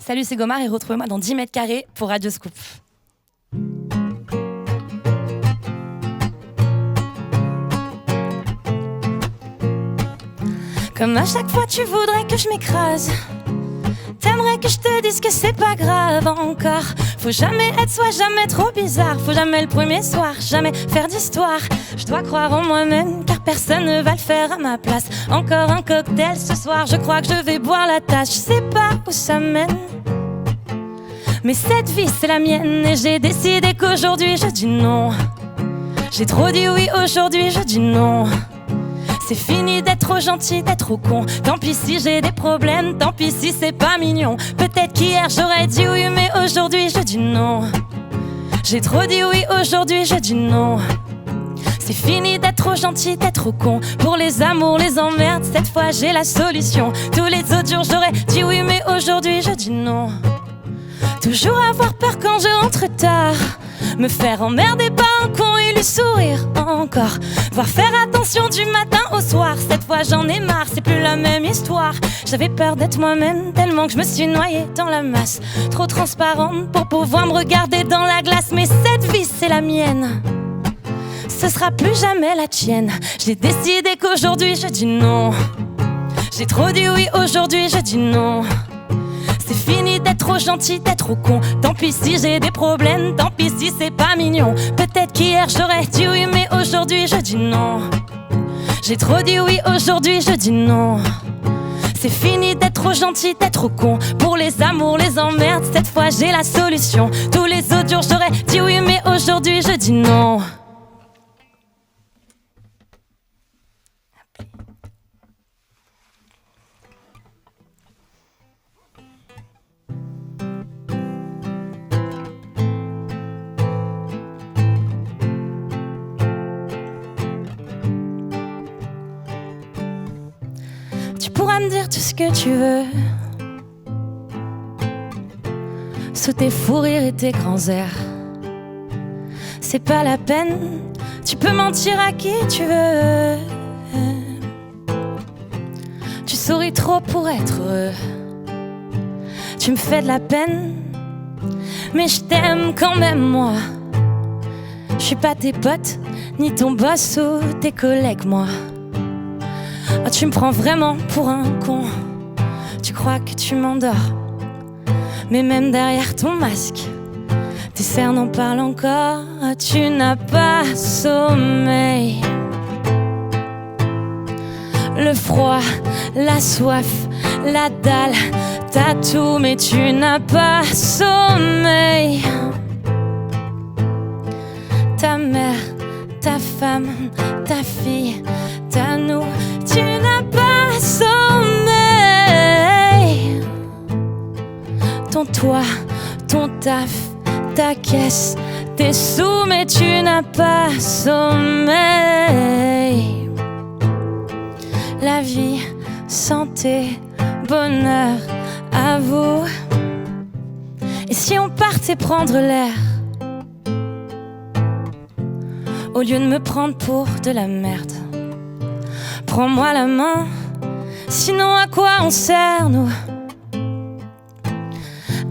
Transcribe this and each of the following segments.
Salut, c'est Gomar et retrouvez-moi dans 10 mètres carrés pour Radio Scoop. Comme à chaque fois tu voudrais que je m'écrase, t'aimerais que je te dise que c'est pas grave encore. Faut jamais être soi, jamais trop bizarre. Faut jamais le premier soir, jamais faire d'histoire. Je dois croire en moi-même car personne ne va le faire à ma place. Encore un cocktail ce soir, je crois que je vais boire la tasse. Je sais pas où ça mène, mais cette vie c'est la mienne. Et j'ai décidé qu'aujourd'hui je dis non. J'ai trop dit oui, aujourd'hui je dis non. C'est fini d'être trop gentil, d'être trop con. Tant pis si j'ai des problèmes, tant pis si c'est pas mignon. Peut-être qu'hier j'aurais dit oui, mais aujourd'hui je dis non. J'ai trop dit oui, aujourd'hui je dis non. C'est fini d'être trop gentil, d'être trop con. Pour les amours, les emmerdes, cette fois j'ai la solution. Tous les autres jours j'aurais dit oui, mais aujourd'hui je dis non. Toujours avoir peur quand je rentre tard, me faire emmerder par un con et lui sourire encore. Voir faire attention du matin au soir. Cette fois j'en ai marre, c'est plus la même histoire. J'avais peur d'être moi-même tellement que je me suis noyée dans la masse. Trop transparente pour pouvoir me regarder dans la glace. Mais cette vie c'est la mienne, ce sera plus jamais la tienne. J'ai décidé qu'aujourd'hui je dis non. J'ai trop dit oui, aujourd'hui je dis non. C'est fini d'être trop gentil, d'être trop con. Tant pis si j'ai des problèmes, tant pis si c'est pas mignon. Peut-être qu'hier j'aurais dit oui, mais aujourd'hui je dis non. J'ai trop dit oui, aujourd'hui je dis non. C'est fini d'être trop gentil, d'être trop con. Pour les amours, les emmerdes, cette fois j'ai la solution. Tous les autres jours j'aurais dit oui, mais aujourd'hui je dis non. Tu pourras me dire tout ce que tu veux, sous tes fous rires et tes grands airs. C'est pas la peine, tu peux mentir à qui tu veux. Tu souris trop pour être heureux. Tu me fais de la peine, mais je t'aime quand même moi. Je suis pas tes potes, ni ton boss ou tes collègues moi. Oh, tu me prends vraiment pour un con. Tu crois que tu m'endors, mais même derrière ton masque, tes cernes en parlent encore. Tu n'as pas sommeil. Le froid, la soif, la dalle, t'as tout mais tu n'as pas sommeil. Ta mère, ta femme, ta fille, ta nous, tu n'as pas sommeil. Ton toit, ton taf, ta caisse, tes sous mais tu n'as pas sommeil. La vie, santé, bonheur, à vous. Et si on partait prendre l'air, au lieu de me prendre pour de la merde? Prends-moi la main, sinon à quoi on sert nous?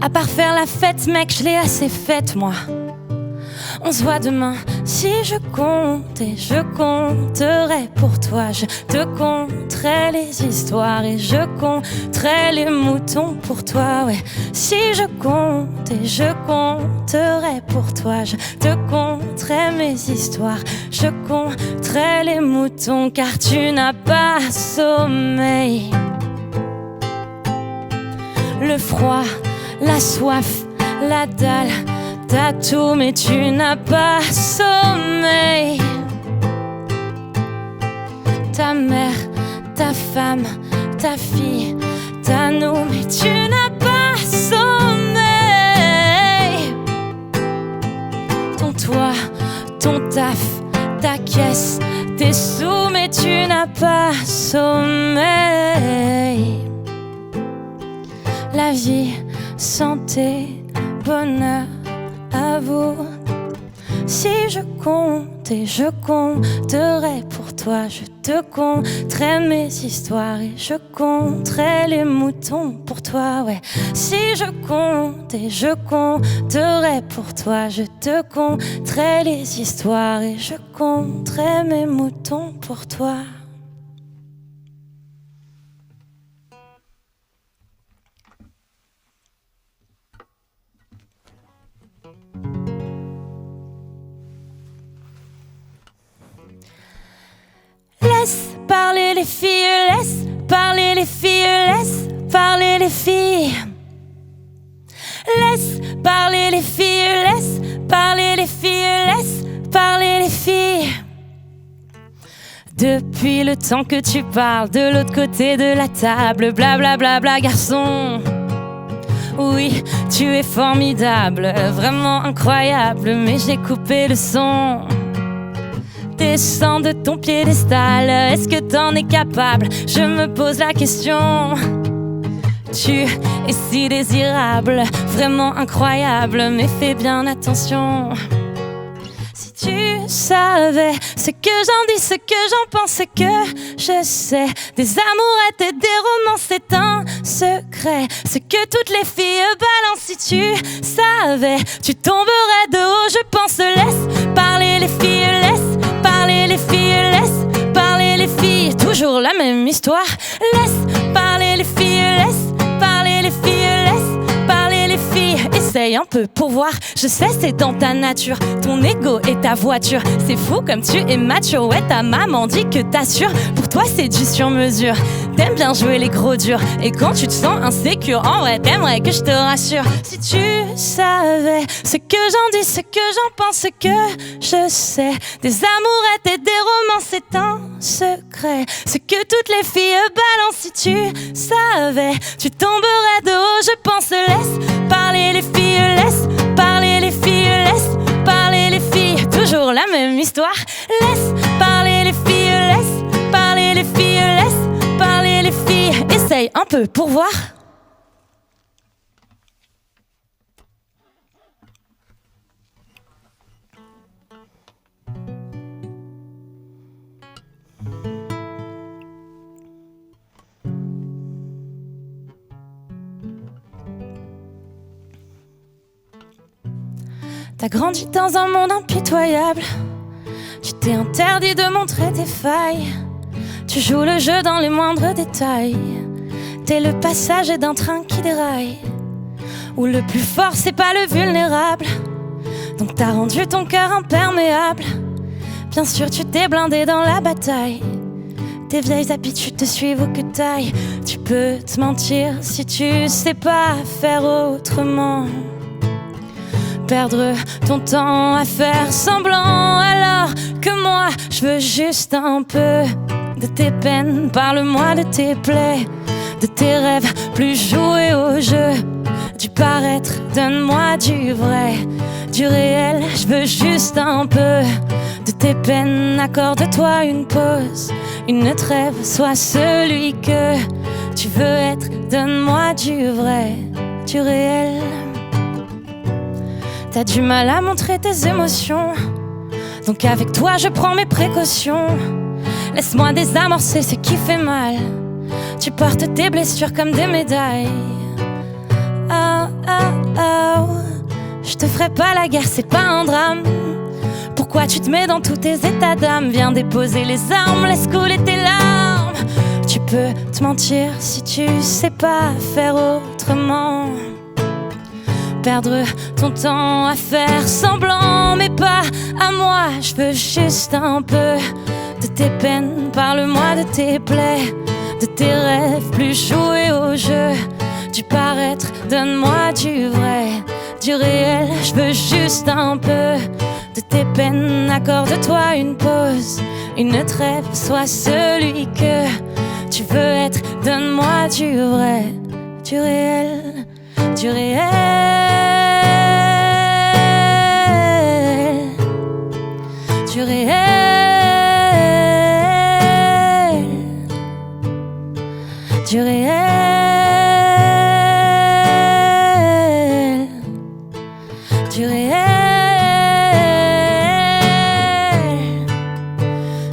À part faire la fête mec, je l'ai assez faite moi. On se voit demain, si je comptais, je compterais pour toi. Je te conterais les histoires et je compterais les moutons pour toi, ouais. Si je comptais, je compterais pour toi. Je te conterais mes histoires, je compterais les moutons. Car tu n'as pas sommeil. Le froid, la soif, la dalle, t'as tout mais tu n'as pas sommeil. Ta mère, ta femme, ta fille, ta nous, mais tu n'as pas sommeil. Ton toit, ton taf, ta caisse, tes sous mais tu n'as pas sommeil. La vie, santé, bonheur, à vous. Si je comptais, je compterais pour pour toi. Je te conterai mes histoires et je compterai les moutons pour toi. Ouais, si je compte et je compterai pour toi, je te conterai les histoires et je compterai mes moutons pour toi. Laisse parler les filles, laisse parler les filles, laisse parler les filles. Laisse parler les filles, laisse parler les filles, laisse parler les filles. Depuis le temps que tu parles de l'autre côté de la table, blablabla, bla bla, garçon. Oui, tu es formidable, vraiment incroyable, mais j'ai coupé le son. Descends de ton piédestal, est-ce que t'en es capable? Je me pose la question. Tu es si désirable, vraiment incroyable, mais fais bien attention. Si tu savais ce que j'en dis, ce que j'en pense, ce que je sais, des amourettes et des romances, c'est un secret. Ce que toutes les filles balancent, si tu savais, tu tomberais de haut, je pense. Laisse parler les filles, laisse parler les filles, laisse parler les filles. Toujours la même histoire. Laisse parler les filles, laisse parler les filles, laisse parler les filles. Essaye un peu pour voir, je sais c'est dans ta nature. Ton ego et ta voiture, c'est fou comme tu es mature. Ouais, ta maman dit que t'assures, pour toi c'est du sur-mesure. T'aimes bien jouer les gros durs, et quand tu te sens insécure, en vrai t'aimerais que je te rassure. Si tu savais ce que j'en dis, ce que j'en pense, ce que je sais, des amourettes et des romances, c'est un secret. Ce que toutes les filles balancent, si tu savais, tu tomberais de haut, je pense. Laisse parler les filles, laisse parler les filles, laisse parler les filles. Toujours la même histoire. Laisse parler les filles, laisse parler les filles, laisse parler les filles. Essaye un peu pour voir. T'as grandi dans un monde impitoyable. Tu t'es interdit de montrer tes failles. Tu joues le jeu dans les moindres détails. T'es le passager d'un train qui déraille, où le plus fort c'est pas le vulnérable. Donc t'as rendu ton cœur imperméable. Bien sûr tu t'es blindé dans la bataille. Tes vieilles habitudes te suivent où que t'ailles. Tu peux te mentir si tu sais pas faire autrement. Perdre ton temps à faire semblant, alors que moi je veux juste un peu de tes peines. Parle-moi de tes plaies, de tes rêves, plus jouer au jeu du paraître. Donne-moi du vrai, du réel. Je veux juste un peu de tes peines. Accorde-toi une pause, une trêve. Sois celui que tu veux être. Donne-moi du vrai, du réel. T'as du mal à montrer tes émotions, donc avec toi je prends mes précautions. Laisse-moi désamorcer ce qui fait mal. Tu portes tes blessures comme des médailles. Oh, oh, oh. Je te ferai pas la guerre, c'est pas un drame. Pourquoi tu te mets dans tous tes états d'âme? Viens déposer les armes, laisse couler tes larmes. Tu peux te mentir si tu sais pas faire autrement. Perdre ton temps à faire semblant, mais pas à moi. Je veux juste un peu de tes peines. Parle-moi de tes plaies, de tes rêves, plus jouer au jeu du paraître. Donne-moi du vrai, du réel. Je veux juste un peu de tes peines. Accorde-toi une pause, une trêve. Sois celui que tu veux être. Donne-moi du vrai, du réel, du réel. Du réel, du réel, du réel.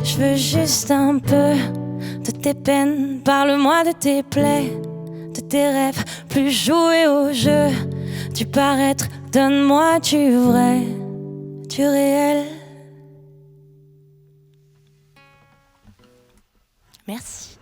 Je veux juste un peu de tes peines, parle-moi de tes plaies, de tes rêves, plus jouer au jeu du paraître, donne-moi du vrai, du réel. Merci.